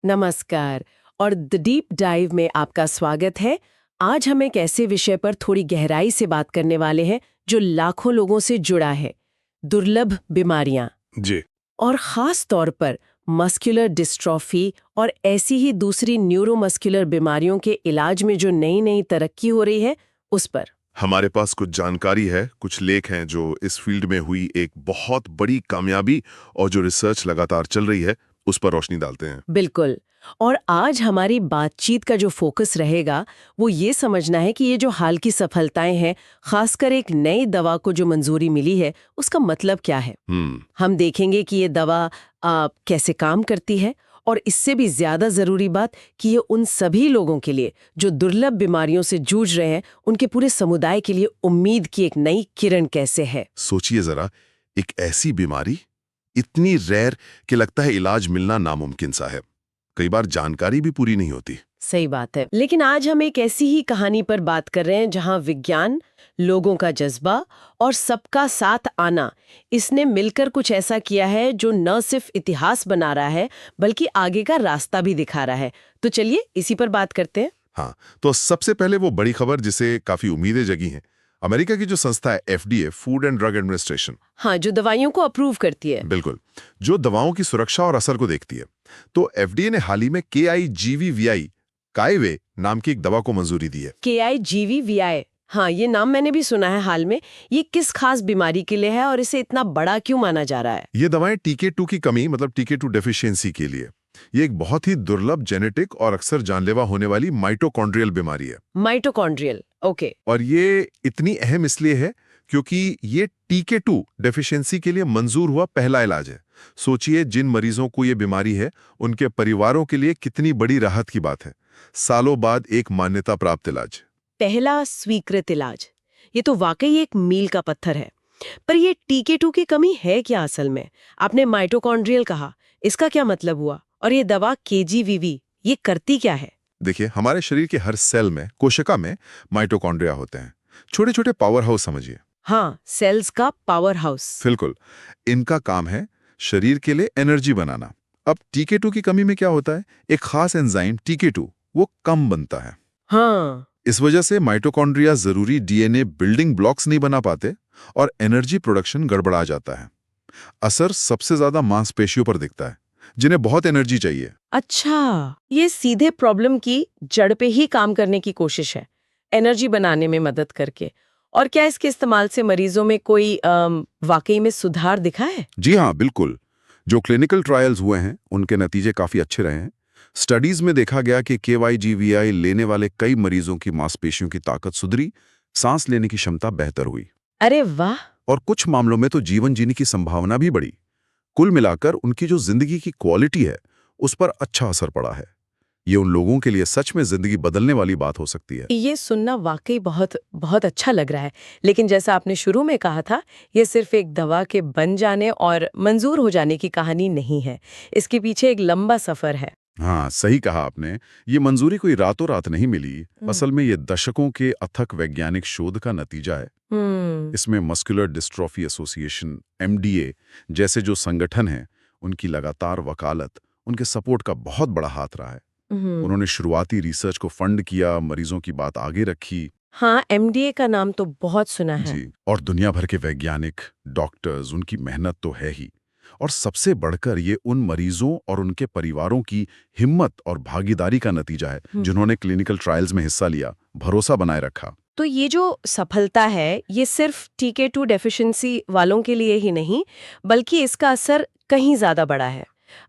नमस्कार और the deep dive में आपका स्वागत है। आज हम एक ऐसे विषय पर थोड़ी गहराई से बात करने वाले हैं जो लाखों लोगों से जुड़ा है, दुर्लभ बीमारियां। जी। और खास तौर पर मस्कुलर डिस्ट्रॉफी और ऐसी ही दूसरी न्यूरोमस्कुलर बीमारियों के इलाज में जो नई नई तरक्की हो रही है उस पर हमारे पास कुछ जानकारी है, कुछ लेख हैं जो इस फील्ड में हुई एक बहुत बड़ी कामयाबी और जो रिसर्च लगातार चल रही है उस पर रोशनी डालते हैं। बिल्कुल। और आज हमारी बातचीत का जो फोकस रहेगा वो ये समझना है कि ये जो हाल की सफलताएं हैं, खासकर एक नई दवा को जो मंजूरी मिली है, उसका मतलब क्या है। हम देखेंगे कि ये दवा कैसे काम करती है और इससे भी ज्यादा जरूरी बात कि ये उन सभी लोगों के लिए जो दुर्लभ बीमारियों से जूझ रहे हैं, उनके पूरे समुदाय के लिए उम्मीद की एक नई किरण कैसे है। सोचिए जरा, एक ऐसी बीमारी इतनी रेयर कि लगता है इलाज मिलना नामुमकिन सा है। कई बार जानकारी भी पूरी नहीं होती। सही बात है। लेकिन आज हम एक ऐसी ही कहानी पर बात कर रहे हैं जहां विज्ञान, लोगों का जज्बा और सबका साथ आना, इसने मिलकर कुछ ऐसा किया है जो न सिर्फ इतिहास बना रहा है बल्कि आगे का रास्ता भी दिखा रहा है। तो चलिए इसी पर बात करते हैं। हाँ, तो सबसे पहले वो बड़ी खबर जिसे काफी उम्मीदें जगी हैं। अमेरिका की जो संस्था है FDA, food and drug administration, हाँ, जो दवाइयों को अप्रूव करती है। बिल्कुल, जो दवाओं की सुरक्षा और असर को देखती है। तो FDA ने हाल ही में KIGVVI कायवे नाम की एक दवा को मंजूरी दी है। KIGVVI, हाँ, ये नाम मैंने भी सुना है हाल में। ये किस खास बीमारी के लिए है और इसे इतना बड़ा क्यों माना जा रहा है? ये दवाएं TK2 की कमी मतलब TK2 डेफिशिएंसी के लिए। ये एक बहुत ही दुर्लभ जेनेटिक और अक्सर जानलेवा होने वाली माइटोकॉन्ड्रियल बीमारी है। Mitochondrial, okay. और ये इतनी अहम इसलिए है क्योंकि ये TK2 डेफिशिएंसी के लिए मंजूर हुआ पहला इलाज है। सोचिए, जिन मरीजों को ये बीमारी है उनके परिवारों के लिए कितनी बड़ी राहत की बात है। सालों बाद एक मान्यता प्राप्त इलाज, पहला स्वीकृत इलाज। ये तो वाकई एक मील का पत्थर है। पर ये TK2 की कमी है क्या असल में? आपने माइटोकॉन्ड्रियल कहा, इसका क्या मतलब हुआ? और ये दवा KGVV ये करती क्या है? देखिए, हमारे शरीर के हर सेल में, कोशिका में माइटोकॉन्ड्रिया होते हैं। छोटे छोटे पावर हाउस समझिए। हाँ, सेल्स का पावर हाउस। बिल्कुल, इनका काम है शरीर के लिए एनर्जी बनाना। अब TK2 की कमी में क्या होता है, एक खास एंजाइम TK2 वो कम बनता है। हाँ, इस वजह से माइटोकॉन्ड्रिया जरूरी DNA बिल्डिंग ब्लॉक्स नहीं बना पाते और एनर्जी प्रोडक्शन गड़बड़ा जाता है। असर सबसे ज्यादा मांसपेशियों पर दिखता है, जिन्हें बहुत एनर्जी चाहिए। अच्छा, ये सीधे प्रॉब्लम की जड़ पे ही काम करने की कोशिश है, एनर्जी बनाने में मदद करके। और क्या इसके इस्तेमाल से मरीजों में कोई वाकई में सुधार दिखा है? जी हाँ, बिल्कुल। जो क्लिनिकल ट्रायल्स हुए हैं उनके नतीजे काफी अच्छे रहे हैं। स्टडीज में देखा गया कि KYGVI लेने वाले कई मरीजों की मांसपेशियों की ताकत सुधरी, सांस लेने की क्षमता बेहतर हुई अरे वाह! और कुछ मामलों में तो जीवन जीने की संभावना भी बढ़ी। कुल मिलाकर उनकी जो जिंदगी की क्वालिटी है उस पर अच्छा असर पड़ा है। ये उन लोगों के लिए सच में जिंदगी बदलने वाली बात हो सकती है। ये सुनना वाकई बहुत बहुत अच्छा लग रहा है। लेकिन जैसा आपने शुरू में कहा था, ये सिर्फ एक दवा के बन जाने और मंजूर हो जाने की कहानी नहीं है। इसके पीछे एक लंबा सफर है। हाँ, सही कहा आपने। ये मंजूरी कोई रातों रात नहीं मिली। असल में ये दशकों के अथक वैज्ञानिक शोध का नतीजा है। इसमें मस्कुलर डिस्ट्रॉफी एसोसिएशन MDA जैसे जो संगठन हैं, उनकी लगातार वकालत, उनके सपोर्ट का बहुत बड़ा हाथ रहा है। उन्होंने शुरुआती रिसर्च को फंड किया, मरीजों की बात आगे रखी। हाँ, MDA का नाम तो बहुत सुना है। जी, और दुनिया भर के वैज्ञानिक, डॉक्टर्स, उनकी मेहनत तो है ही। और सबसे बढ़कर ये उन मरीजों और उनके परिवारों की हिम्मत और भागीदारी का नतीजा है जिन्होंने क्लिनिकल ट्रायल्स में हिस्सा लिया, भरोसा बनाए रखा। तो ये जो सफलता है, ये सिर्फ TK2 डेफिशिएंसी वालों के लिए ही नहीं, बल्कि इसका असर कहीं ज्यादा बड़ा है।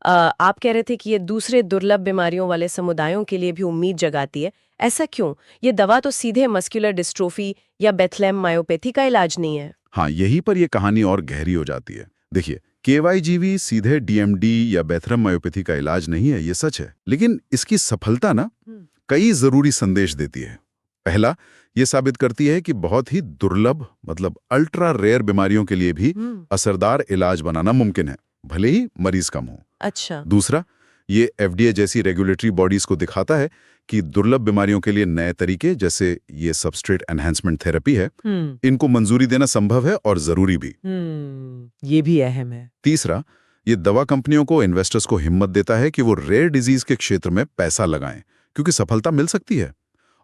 आप कह रहे थे कि ये दूसरे दुर्लभ बीमारियों वाले समुदायों के लिए भी उम्मीद जगाती है। ऐसा क्यों? ये दवा तो सीधे मस्कुलर डिस्ट्रोफी या बेथलेम मायोपैथी का इलाज नहीं है। हाँ, यहीं पर यह कहानी और गहरी हो जाती है। देखिए, KYGV सीधे DMD या बेथलेम मायोपैथी का इलाज नहीं है, ये सच है। लेकिन इसकी सफलता ना कई जरूरी संदेश देती है। पहला, ये साबित करती है कि बहुत ही दुर्लभ मतलब अल्ट्रा रेयर बीमारियों के लिए भी असरदार इलाज बनाना मुमकिन है, भले ही मरीज कम हो। अच्छा। दूसरा, ये FDA जैसी रेगुलेटरी बॉडीज को दिखाता है कि दुर्लभ बीमारियों के लिए नए तरीके, जैसे ये सबस्ट्रेट एनहांसमेंट थेरेपी है, इनको मंजूरी देना संभव है और जरूरी भी। ये भी अहम है। तीसरा, ये दवा कंपनियों को, इन्वेस्टर्स को हिम्मत देता है कि वो रेयर डिजीज के क्षेत्र में पैसा लगाएं, क्योंकि सफलता मिल सकती है।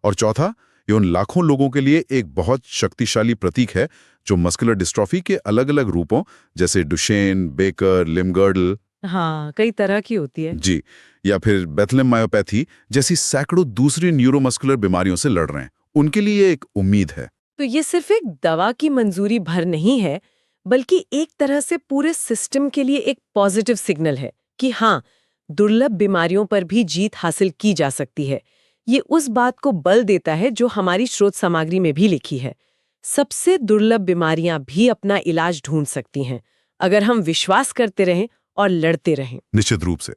और चौथा, ये उन लाखों लोगों के लिए एक बहुत शक्तिशाली प्रतीक है जो मस्कुलर डिस्ट्रॉफी के अलग-अलग रूपों जैसे डुशेन, बेकर, लिम्स-गर्डल, हाँ, कई तरह की होती है। जी, या फिर बेथलेम मायोपैथी जैसी सैकड़ों दूसरी न्यूरोमस्कुलर बीमारियों से लड़ रहे हैं, उनके लिए एक उम्मीद है। तो ये सिर्फ एक दवा की मंजूरी भर नहीं है, बल्कि एक तरह से पूरे सिस्टम के लिए एक पॉजिटिव सिग्नल है कि हाँ, दुर्लभ बीमारियों पर भी जीत हासिल की जा सकती है। ये उस बात को बल देता है जो हमारी स्रोत सामग्री में भी लिखी है। सबसे दुर्लभ बीमारियां भी अपना इलाज ढूंढ सकती हैं, अगर हम विश्वास करते रहें और लड़ते रहें। निश्चित रूप से।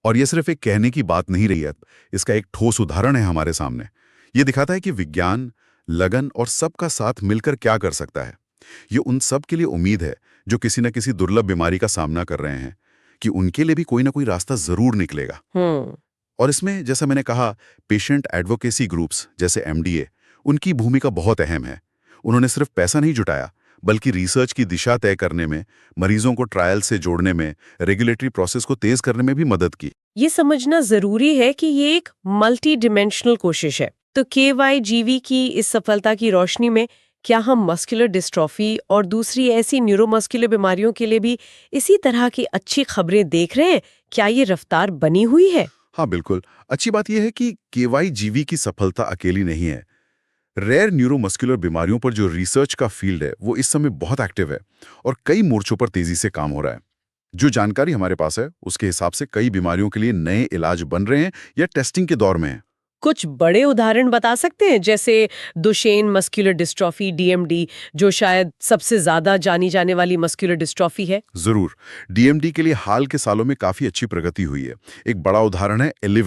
और ये सिर्फ एक कहने की बात नहीं रही है, इसका एक ठोस उदाहरण है हमारे सामने। ये दिखाता है कि विज्ञान, लगन और सबका साथ मिलकर क्या कर सकता है। ये उन सब के लिए उम्मीद है जो किसी न किसी दुर्लभ बीमारी का सामना कर रहे हैं, कि उनके लिए भी कोई ना कोई रास्ता जरूर निकलेगा। और इसमें, जैसा मैंने कहा, पेशेंट एडवोकेसी ग्रुप्स जैसे एमडीए, उनकी भूमिका बहुत अहम है। उन्होंने सिर्फ पैसा नहीं जुटाया, बल्कि रिसर्च की दिशा तय करने में, मरीजों को ट्रायल से जोड़ने में, रेगुलेटरी प्रोसेस को तेज करने में भी मदद की। ये समझना जरूरी है कि ये एक मल्टी डिमेंशनल कोशिश है। तो KYGV की इस सफलता की रोशनी में क्या हम मस्कुलर डिस्ट्रॉफी और दूसरी ऐसी न्यूरोमस्कुलर बीमारियों के लिए भी इसी तरह की अच्छी खबरें देख रहे हैं? क्या ये रफ्तार बनी हुई है? हाँ, बिल्कुल। अच्छी बात यह है कि KYGV की सफलता अकेली नहीं है। रेयर न्यूरोमस्कुलर बीमारियों पर जो रिसर्च का फील्ड है, वो इस समय बहुत एक्टिव है और कई मोर्चों पर तेजी से काम हो रहा है। जो जानकारी हमारे पास है, उसके हिसाब से कई बीमारियों के लिए नए इलाज बन रहे हैं या टेस्टिंग के दौर में हैं। कुछ बड़े उदाहरण बता सकते हैं, जैसे दुशेन मस्कुलर डिस्ट्रॉफी DMD, जो शायद सबसे ज्यादा जानी जाने वाली मस्कुलर डिस्ट्रॉफी है? जरूर। DMD के लिए हाल के सालों में काफी अच्छी प्रगति हुई है। एक बड़ा उदाहरण है एलिव